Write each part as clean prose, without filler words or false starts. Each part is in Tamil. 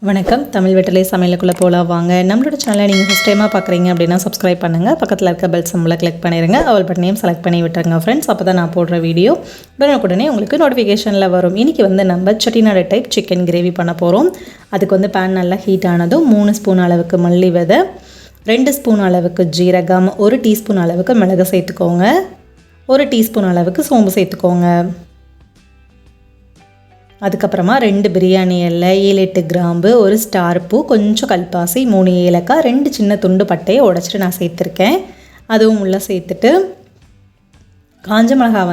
வணக்கம். தமிழ் வெற்றிலை சமையலுக்குள்ளே போகலாம் வாங்க. நம்மளோட சேனலை நீங்கள் ஃபஸ்ட் டைமாக பார்க்குறீங்க அப்படின்னா சப்ஸ்கிரைப் பண்ணுங்கள். பக்கத்தில் இருக்க பெல் சிம்பலை கிளிக் பண்ணிடுங்க. ஆல் பட்டனையும் செலக்ட் பண்ணி விட்டுருங்க ஃப்ரெண்ட்ஸ். அப்போ தான் நான் போடுற வீடியோ உடனே உங்களுக்கு நோட்டிஃபிகேஷனில் வரும். இன்றைக்கி நம்ம செட்டிநாடு டைப் சிக்கன் கிரேவி பண்ண போகிறோம். அதுக்கு பேன் நல்லா ஹீட் ஆனதும் 3 ஸ்பூன் அளவுக்கு மல்லி விதை, 2 ஸ்பூன் அளவுக்கு ஜீரகம், 1 டீஸ்பூன் அளவுக்கு மிளகு சேர்த்துக்கோங்க, 1 டீஸ்பூன் அளவுக்கு சோம்பு சேர்த்துக்கோங்க. அதுக்கப்புறமா 2 பிரியாணி இலை, 7-8 கிராம்பு, 1 ஸ்டார் பூ, கொஞ்சம் கல்பாசி, 3 ஏலக்காய், 2 சின்ன துண்டு பட்டையை உடச்சிட்டு நான் சேர்த்துருக்கேன். அதுவும் உள்ளே சேர்த்துட்டு காஞ்ச மிளகா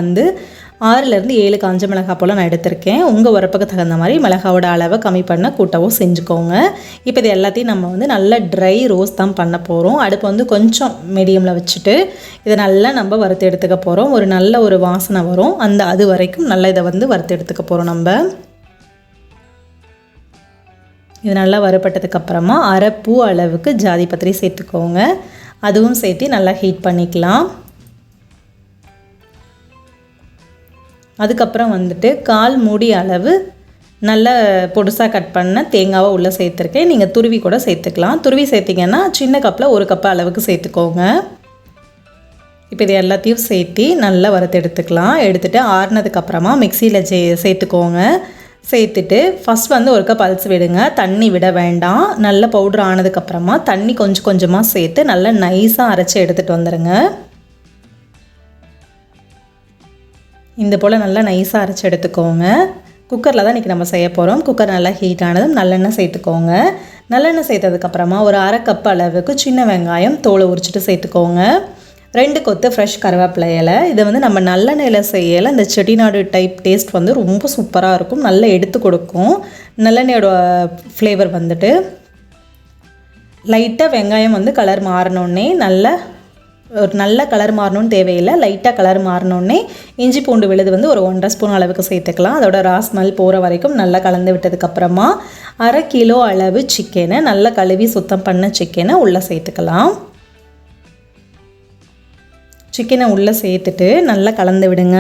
6லேருந்து 7 காஞ்ச மிளகா போல் நான் எடுத்திருக்கேன். உங்கள் உரப்புக்கு தகுந்த மாதிரி மிளகாவோட அளவை கம்மி பண்ண கூட்டவோ செஞ்சுக்கோங்க. இப்போ இது எல்லாத்தையும் நம்ம நல்லா ட்ரை ரோஸ்ட் தான் பண்ண போகிறோம். அடுப்பு கொஞ்சம் மீடியமில் வச்சுட்டு இதை நல்லா நம்ம வறுத்து எடுத்துக்க போகிறோம். ஒரு நல்ல ஒரு வாசனை வரும், அது வரைக்கும் நல்லா இதை வறுத்து எடுத்துக்க போகிறோம். நம்ம இது நல்லா வறுப்பட்டதுக்கப்புறமா அரை பூ அளவுக்கு ஜாதி பத்திரி சேர்த்துக்கோங்க. அதுவும் சேர்த்து நல்லா ஹீட் பண்ணிக்கலாம். அதுக்கப்புறம் 1/4 மூடி அளவு நல்ல பொடுசாக கட் பண்ண தேங்காவை உள்ளே சேர்த்துருக்கேன். நீங்கள் துருவி கூட சேர்த்துக்கலாம். துருவி சேர்த்திங்கன்னா சின்ன கப்பில் 1 கப் அளவுக்கு சேர்த்துக்கோங்க. இப்போ இது எல்லாத்தையும் சேர்த்து நல்லா வறுத்து எடுத்துக்கலாம். எடுத்துகிட்டு ஆறுனதுக்கப்புறமா மிக்சியில் சேர்த்துக்கோங்க. சேர்த்துட்டு ஃபஸ்ட் 1 கப் பல்ஸ் விடுங்க, தண்ணி விட வேண்டாம். நல்ல பவுட்ரு ஆனதுக்கப்புறமா தண்ணி கொஞ்சம் கொஞ்சமாக சேர்த்து நல்லா நைஸாக அரைச்சி எடுத்துகிட்டு வந்துடுங்க. இந்த போல் நல்லா நைஸாக அரைச்சி எடுத்துக்கோங்க. குக்கரில் தான் இன்றைக்கி நம்ம செய்ய போகிறோம். குக்கர் நல்லா ஹீட் ஆனதும் நல்லெண்ணெய் சேர்த்துக்கோங்க. நல்லெண்ணெய் சேர்த்ததுக்கப்புறமா ஒரு அரை கப் அளவுக்கு சின்ன வெங்காயம் தோலை உரிச்சிட்டு சேர்த்துக்கோங்க. 2 கொத்து ஃப்ரெஷ் கருவேப்பிலை இலை. இதை நம்ம நல்லெண்ணெயில் செய்யலை. இந்த செட்டிநாடு டைப் டேஸ்ட் ரொம்ப சூப்பராக இருக்கும், நல்லா எடுத்து கொடுக்கும். நல்லெண்ணெயோட ஃப்ளேவர் லைட்டாக வெங்காயம் கலர் மாறினோடனே ஒரு நல்ல கலர் மாறணும்னு தேவையில்லை, லைட்டாக கலர் மாறினோடனே இஞ்சி பூண்டு விழுது ஒரு 1.5 ஸ்பூன் அளவுக்கு சேர்த்துக்கலாம். அதோட ஸ்மெல் போகிற வரைக்கும் நல்லா கலந்து விட்டதுக்கப்புறமா அரை கிலோ அளவு சிக்கனை நல்லா கழுவி சுத்தம் பண்ண சிக்கனை உள்ளே சேர்த்துக்கலாம். சிக்கனை உள்ளே சேர்த்துட்டு நல்லா கலந்து விடுங்க.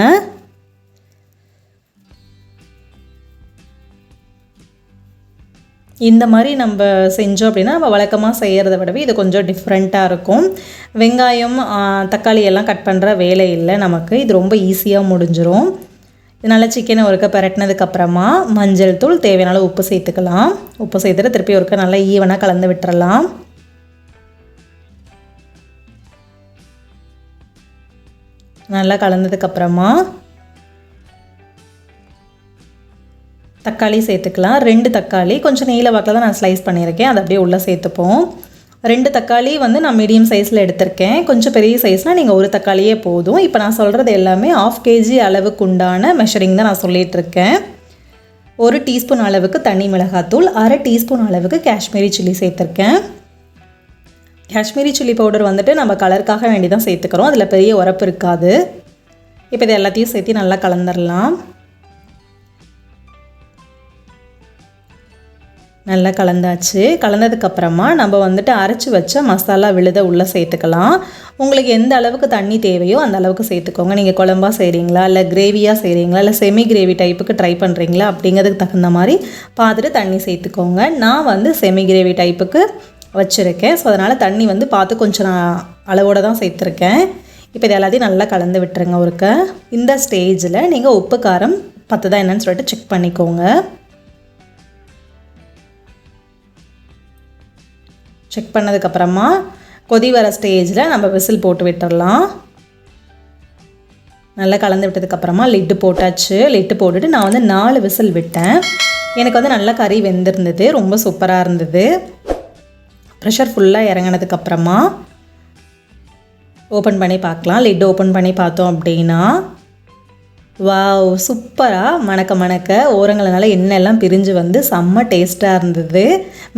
இந்த மாதிரி நம்ம செஞ்சோம் அப்படின்னா நம்ம வழக்கமாக செய்கிறத விடவே இது கொஞ்சம் டிஃப்ரெண்ட்டாக இருக்கும். வெங்காயம் தக்காளி எல்லாம் கட் பண்ணுற வேலை இல்லை நமக்கு. இது ரொம்ப ஈஸியாக முடிஞ்சிடும். இதனால் சிக்கனை ஒருக்க பிரட்டினதுக்கப்புறமா மஞ்சள் தூள், தேவையான உப்பு சேர்த்துக்கலாம். உப்பு சேர்த்துட்டு திருப்பி ஒருக்க நல்லா ஈவனாக கலந்து விட்டுறலாம். நல்லா கலந்ததுக்கப்புறமா தக்காளி சேர்த்துக்கலாம். 2 தக்காளி கொஞ்சம் நீல வாக்கில் தான் நான் ஸ்லைஸ் பண்ணியிருக்கேன். அதை அப்படியே உள்ளே சேர்த்துப்போம். 2 தக்காளி நான் மீடியம் சைஸில் எடுத்திருக்கேன். கொஞ்சம் பெரிய சைஸ்னால் நீங்கள் 1 தக்காளியே போதும். இப்போ நான் சொல்கிறது எல்லாமே 1/2 kg அளவுக்கு உண்டான மெஷரிங் தான் நான் சொல்லிகிட்ருக்கேன். 1 டீஸ்பூன் அளவுக்கு தனி மிளகாத்தூள், அரை டீஸ்பூன் அளவுக்கு காஷ்மீரி சில்லி சேர்த்துருக்கேன். காஷ்மீரி சில்லி பவுடர் நம்ம கலருக்காக வேண்டி தான் சேர்த்துக்கிறோம். அதில் பெரிய உரப்பு இருக்காது. இப்போ இது எல்லாத்தையும் சேர்த்து நல்லா கலந்துடலாம். நல்லா கலந்தாச்சு. கலந்ததுக்கப்புறமா நம்ம அரைச்சி வச்ச மசாலா விழுதை உள்ளே சேர்த்துக்கலாம். உங்களுக்கு எந்த அளவுக்கு தண்ணி தேவையோ அந்த அளவுக்கு சேர்த்துக்கோங்க. நீங்கள் குழம்பா செய்கிறீங்களா, இல்லை கிரேவியாக செய்கிறீங்களா, இல்லை செமி கிரேவி டைப்புக்கு ட்ரை பண்ணுறீங்களா அப்படிங்கிறதுக்கு தகுந்த மாதிரி பார்த்துட்டு தண்ணி சேர்த்துக்கோங்க. நான் செமி கிரேவி டைப்புக்கு வச்சுருக்கேன். ஸோ அதனால் தண்ணி பார்த்து கொஞ்சம் நான் அளவோடு தான் சேர்த்துருக்கேன். இப்போ இது எல்லாத்தையும் நல்லா கலந்து விட்டுருங்க. ஒருக்க இந்த ஸ்டேஜில் நீங்கள் உப்பு காரம் பத்துதா என்னன்னு சொல்லிட்டு செக் பண்ணிக்கோங்க. செக் பண்ணதுக்கப்புறமா கொதி வர ஸ்டேஜில் நம்ம விசில் போட்டு விட்டுடலாம். நல்லா கலந்து விட்டதுக்கப்புறமா லிட்டு போட்டாச்சு. லிட்டு போட்டுட்டு நான் 4 விசில் விட்டேன். எனக்கு நல்லா கறி வெந்திருந்தது, ரொம்ப சூப்பராக இருந்தது. ப்ரெஷர் ஃபுல்லாக இறங்கினதுக்கப்புறமா ஓப்பன் பண்ணி பார்க்கலாம். லிட்டு ஓப்பன் பண்ணி பார்த்தோம் அப்படின்னா வாவ், சூப்பராக மணக்க ஓரங்கள்னால எண்ணெயெல்லாம் பிரிஞ்சு செம்ம டேஸ்ட்டாக இருந்தது.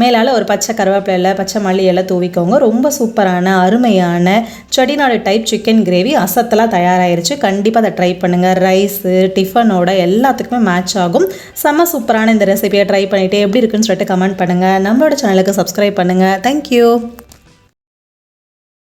மேலால் ஒரு பச்சை கருவேப்பிலை இலை, பச்சை மல்லி எல்லாம் தூவிக்கோங்க. ரொம்ப சூப்பரான அருமையான செட்டிநாடு டைப் சிக்கன் கிரேவி அசத்தலாக தயாராகிருச்சு. கண்டிப்பாக அதை ட்ரை பண்ணுங்கள். ரைஸு, டிஃபனோட எல்லாத்துக்குமே மேட்ச் ஆகும். செம்ம சூப்பரான இந்த ரெசிபியை ட்ரை பண்ணிவிட்டு எப்படி இருக்குன்னு சொல்லிட்டு கமெண்ட் பண்ணுங்கள். நம்மளோட சேனலுக்கு சப்ஸ்கிரைப் பண்ணுங்கள். தேங்க்யூ.